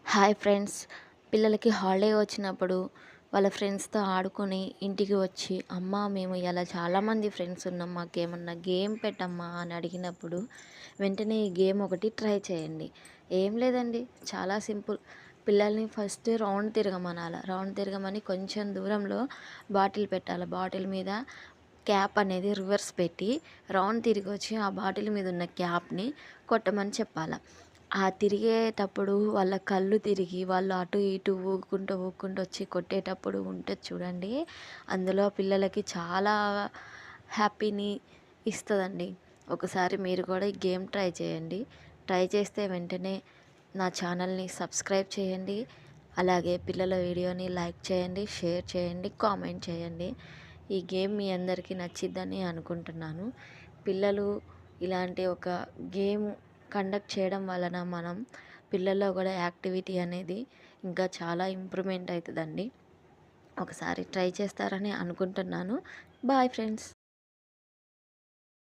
Hi friends. పిల్లలకి holiday వచ్చినప్పుడు వాళ్ళ ఫ్రెండ్స్‌తో ఆడుకొని ఇంటికి వచ్చి, "అమ్మ మేము ఇయాల చాలామంది ఫ్రెండ్స్ ఉన్నాం. మాకేమన్నా గేమ్ పెట్టమ్మా" అని అడిగినప్పుడు, వెంటనే ఈ గేమ్ ఒకటి ట్రై చేయండి. ఏం లేదండి, చాలా సింపుల్. పిల్లల్ని ఫస్ట్ రౌండ్ తిరగమనాల. రౌండ్ తిరగమని కొంచెం దూరంలో బాటిల్ పెట్టాలి. బాటిల్ మీద క్యాప్ అనేది రివర్స్ పెట్టి, రౌండ్ తిరిగొచ్చి ఆ బాటిల్ మీద ఉన్న క్యాప్‌ని కొట్టమని చెప్పాల. ఆ తిరిగేటప్పుడు వాళ్ళ కళ్ళు తిరిగి, వాళ్ళు అటు ఇటు ఊగుకుంటూ వచ్చి కొట్టేటప్పుడు ఉంటది చూడండి. అందులో పిల్లలకి చాలా హ్యాపీని ఇస్తదండి. ఒకసారి మీరు కూడా ఈ గేమ్ ట్రై చేయండి. ట్రై చేస్తే వెంటనే నా ఛానల్‌ని సబ్స్క్రైబ్ చేయండి. అలాగే పిల్లల వీడియోని లైక్ చేయండి, షేర్ చేయండి, కామెంట్ చేయండి. ఈ గేమ్ మీ అందరికీ నచ్చిద్దని అనుకుంటున్నాను. పిల్లలు ఇలాంటి ఒక గేమ్ కండక్ట్ చేయడం వలన మనం పిల్లల్లో కూడా యాక్టివిటీ అనేది ఇంకా చాలా ఇంప్రూవ్‌మెంట్ అయితదండి. ఒకసారి ట్రై చేస్తారని అనుకుంటున్నాను. Bye friends.